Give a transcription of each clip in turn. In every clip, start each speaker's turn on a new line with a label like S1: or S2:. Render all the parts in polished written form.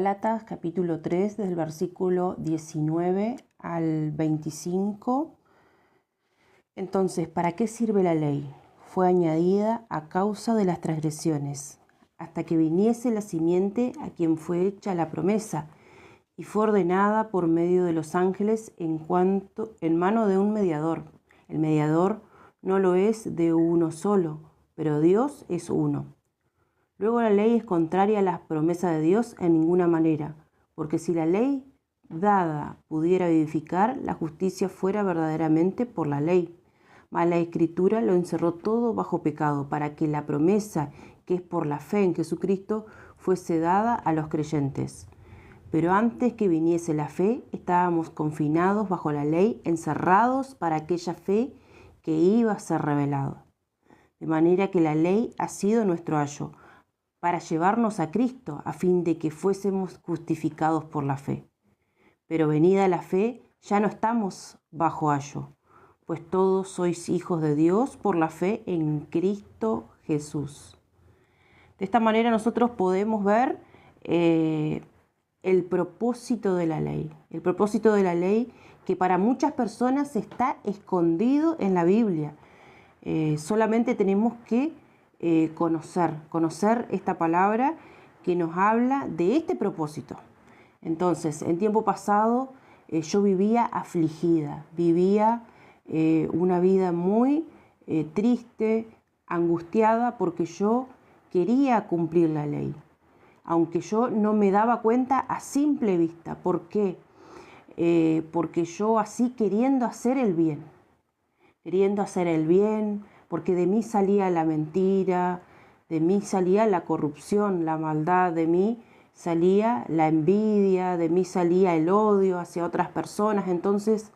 S1: Gálatas capítulo 3 del versículo 19 al 25. Entonces, ¿para qué sirve la ley? Fue añadida a causa de las transgresiones, hasta que viniese la simiente a quien fue hecha la promesa, y fue ordenada por medio de los ángeles en mano de un mediador. El mediador no lo es de uno solo, pero Dios es uno. Luego la ley es contraria a las promesas de Dios en ninguna manera, porque si la ley dada pudiera vivificar, la justicia fuera verdaderamente por la ley. Mas la Escritura lo encerró todo bajo pecado, para que la promesa, que es por la fe en Jesucristo, fuese dada a los creyentes. Pero antes que viniese la fe, estábamos confinados bajo la ley, encerrados para aquella fe que iba a ser revelada. De manera que la ley ha sido nuestro ayo, para llevarnos a Cristo, a fin de que fuésemos justificados por la fe. Pero venida la fe, ya no estamos bajo ayo, pues todos sois hijos de Dios por la fe en Cristo Jesús. De esta manera nosotros podemos ver el propósito de la ley. El propósito de la ley que para muchas personas está escondido en la Biblia. Solamente tenemos que conocer esta palabra que nos habla de este propósito. Entonces, en tiempo pasado yo vivía afligida, vivía una vida muy triste, angustiada, porque yo quería cumplir la ley, aunque yo no me daba cuenta a simple vista. ¿Por qué? Porque yo así queriendo hacer el bien, porque de mí salía la mentira, de mí salía la corrupción, la maldad, de mí salía la envidia, de mí salía el odio hacia otras personas. Entonces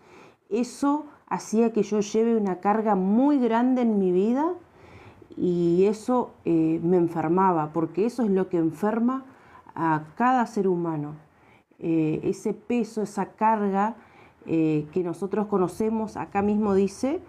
S1: eso hacía que yo lleve una carga muy grande en mi vida, y eso me enfermaba, porque eso es lo que enferma a cada ser humano. Ese peso, esa carga que nosotros conocemos, acá mismo dice,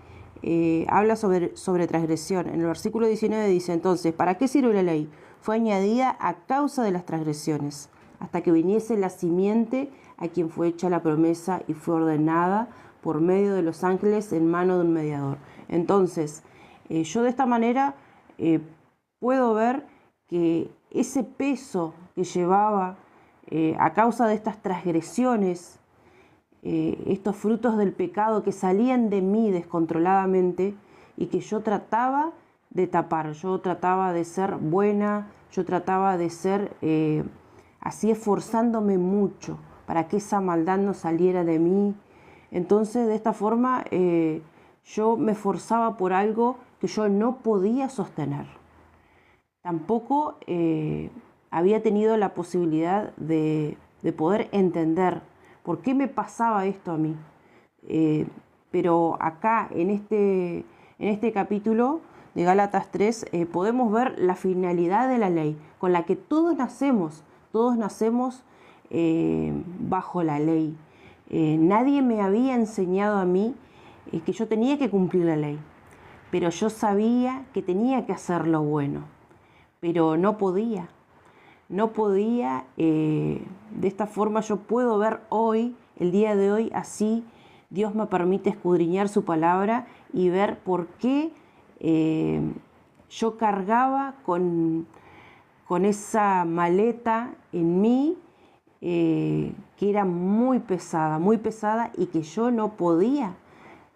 S1: habla sobre transgresión. En el versículo 19 dice: entonces, ¿para qué sirve la ley? Fue añadida a causa de las transgresiones, hasta que viniese la simiente a quien fue hecha la promesa, y fue ordenada por medio de los ángeles en mano de un mediador. Entonces, yo de esta manera puedo ver que ese peso que llevaba a causa de estas transgresiones, estos frutos del pecado que salían de mí descontroladamente y que yo trataba de tapar, yo trataba de ser buena, yo trataba de ser así, esforzándome mucho para que esa maldad no saliera de mí. Entonces, de esta forma yo me esforzaba por algo que yo no podía sostener. Tampoco había tenido la posibilidad de poder entender por qué me pasaba esto a mí. Pero acá, en este capítulo de Gálatas 3, podemos ver la finalidad de la ley, con la que todos nacemos bajo la ley. Nadie me había enseñado a mí que yo tenía que cumplir la ley, pero yo sabía que tenía que hacer lo bueno, pero no podía. De esta forma yo puedo ver hoy, el día de hoy, así Dios me permite escudriñar su palabra y ver por qué yo cargaba con esa maleta en mí, que era muy pesada, y que yo no podía,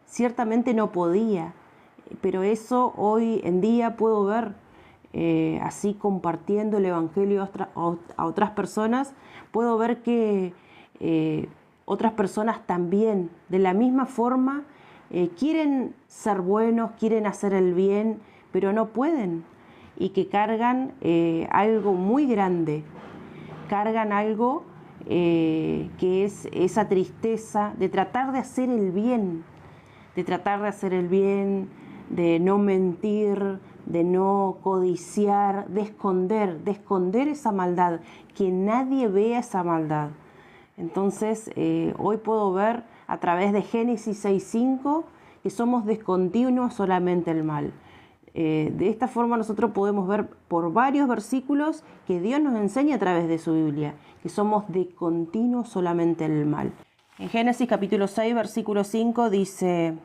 S1: ciertamente no podía. Pero eso hoy en día puedo ver, así compartiendo el Evangelio a otras personas, puedo ver que otras personas también, de la misma forma, quieren ser buenos, quieren hacer el bien, pero no pueden, y que cargan algo muy grande, cargan algo que es esa tristeza de tratar de hacer el bien, de no mentir, de no codiciar, de esconder esa maldad, que nadie vea esa maldad. Entonces, hoy puedo ver a través de Génesis 6:5 que somos descontinuos solamente el mal. De esta forma nosotros podemos ver por varios versículos que Dios nos enseña a través de su Biblia, que somos de continuo solamente el mal. En Génesis capítulo 6, versículo 5 dice: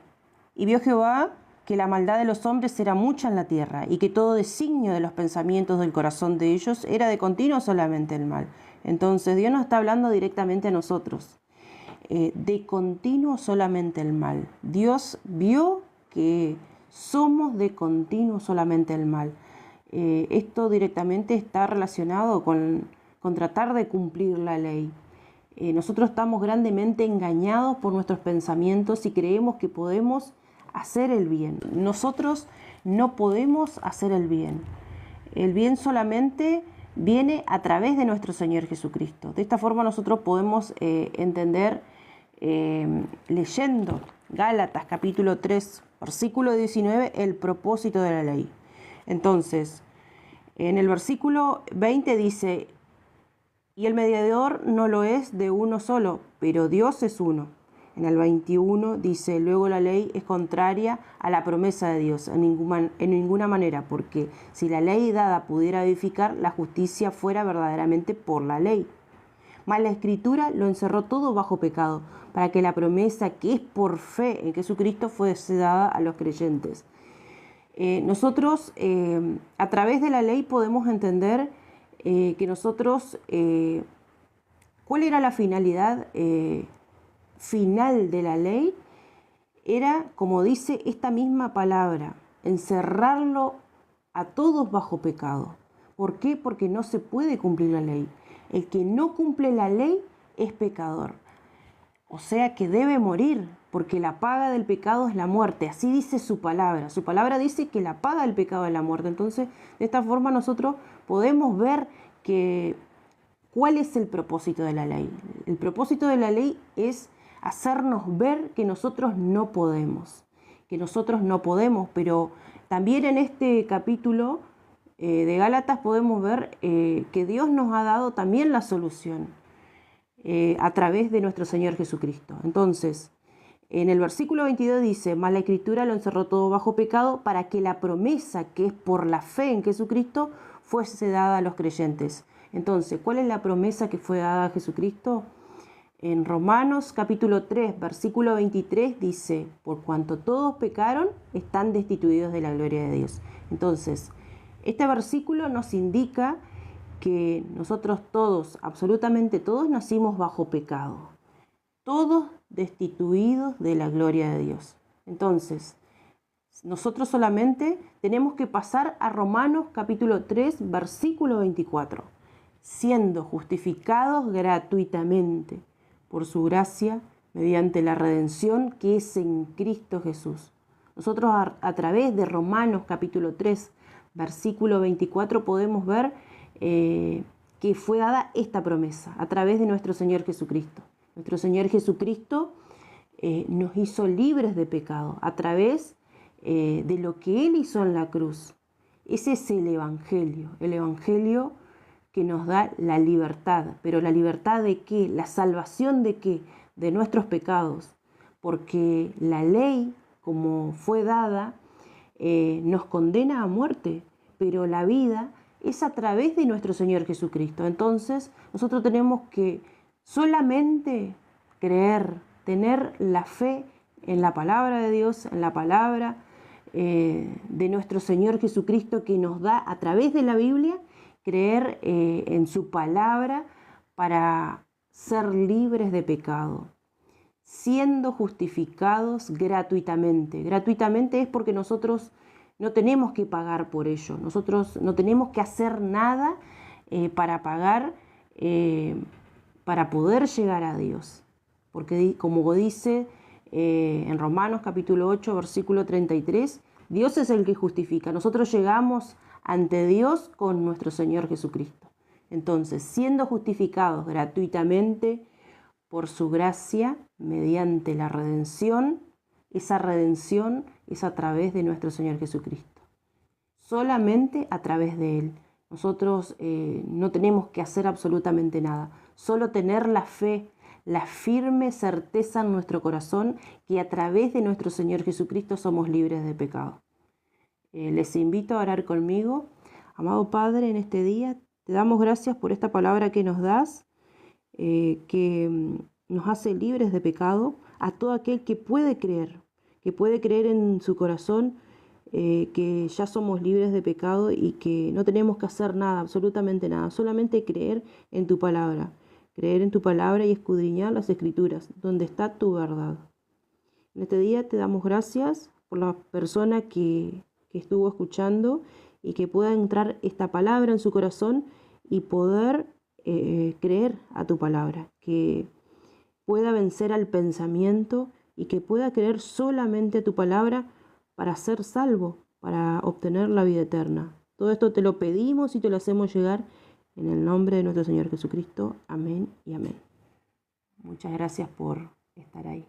S1: y vio Jehová que la maldad de los hombres era mucha en la tierra, y que todo designio de los pensamientos del corazón de ellos era de continuo solamente el mal. Entonces Dios nos está hablando directamente a nosotros. De continuo solamente el mal. Dios vio que somos de continuo solamente el mal. Esto directamente está relacionado con tratar de cumplir la ley. Nosotros estamos grandemente engañados por nuestros pensamientos y creemos que podemos hacer el bien. Nosotros no podemos hacer el bien. El bien solamente viene a través de nuestro Señor Jesucristo. De esta forma nosotros podemos entender leyendo Gálatas capítulo 3, versículo 19, el propósito de la ley. Entonces, en el versículo 20 dice: y el mediador no lo es de uno solo, pero Dios es uno. En el 21 dice: luego la ley es contraria a la promesa de Dios en ninguna manera, porque si la ley dada pudiera edificar, la justicia fuera verdaderamente por la ley. Mas la Escritura lo encerró todo bajo pecado, para que la promesa que es por fe en Jesucristo fuese dada a los creyentes. Nosotros a través de la ley podemos entender que nosotros, ¿cuál era la finalidad final de la ley? Era, como dice esta misma palabra, encerrarlo a todos bajo pecado. ¿Por qué? Porque no se puede cumplir la ley. El que no cumple la ley es pecador. O sea que debe morir, porque la paga del pecado es la muerte. Así dice su palabra. Su palabra dice que la paga del pecado es la muerte. Entonces, de esta forma nosotros podemos ver cuál es el propósito de la ley. El propósito de la ley es hacernos ver que nosotros no podemos. Pero también en este capítulo de Gálatas podemos ver que Dios nos ha dado también la solución a través de nuestro Señor Jesucristo. Entonces, en el versículo 22 dice: mas la Escritura lo encerró todo bajo pecado, para que la promesa que es por la fe en Jesucristo fuese dada a los creyentes. Entonces, ¿cuál es la promesa que fue dada a Jesucristo? En Romanos capítulo 3, versículo 23 dice: por cuanto todos pecaron, están destituidos de la gloria de Dios. Entonces, este versículo nos indica que nosotros todos, absolutamente todos, nacimos bajo pecado. Todos destituidos de la gloria de Dios. Entonces, nosotros solamente tenemos que pasar a Romanos capítulo 3, versículo 24. Siendo justificados gratuitamente por su gracia, mediante la redención que es en Cristo Jesús. Nosotros a través de Romanos capítulo 3, versículo 24 podemos ver que fue dada esta promesa a través de nuestro Señor Jesucristo. Nuestro Señor Jesucristo nos hizo libres de pecado a través de lo que Él hizo en la cruz. Ese es el Evangelio que nos da la libertad. ¿Pero la libertad de qué? ¿La salvación de qué? De nuestros pecados. Porque la ley, como fue dada, nos condena a muerte, pero la vida es a través de nuestro Señor Jesucristo. Entonces, nosotros tenemos que solamente creer, tener la fe en la palabra de Dios, en la palabra de nuestro Señor Jesucristo, que nos da a través de la Biblia, creer en su palabra para ser libres de pecado, siendo justificados gratuitamente. Gratuitamente es porque nosotros no tenemos que pagar por ello. Nosotros no tenemos que hacer nada para pagar, para poder llegar a Dios. Porque como dice en Romanos capítulo 8, versículo 33, Dios es el que justifica. Nosotros llegamos ante Dios con nuestro Señor Jesucristo. Entonces, siendo justificados gratuitamente por su gracia, mediante la redención, esa redención es a través de nuestro Señor Jesucristo. Solamente a través de Él. Nosotros no tenemos que hacer absolutamente nada. Solo tener la fe, la firme certeza en nuestro corazón que a través de nuestro Señor Jesucristo somos libres de pecado. Les invito a orar conmigo. Amado Padre, en este día te damos gracias por esta palabra que nos das, que nos hace libres de pecado a todo aquel que puede creer en su corazón, que ya somos libres de pecado y que no tenemos que hacer nada, absolutamente nada, solamente creer en tu palabra y escudriñar las Escrituras, donde está tu verdad. En este día te damos gracias por la persona que estuvo escuchando y que pueda entrar esta palabra en su corazón y poder creer a tu palabra, que pueda vencer al pensamiento y que pueda creer solamente a tu palabra para ser salvo, para obtener la vida eterna. Todo esto te lo pedimos y te lo hacemos llegar en el nombre de nuestro Señor Jesucristo. Amén y amén. Muchas gracias por estar ahí.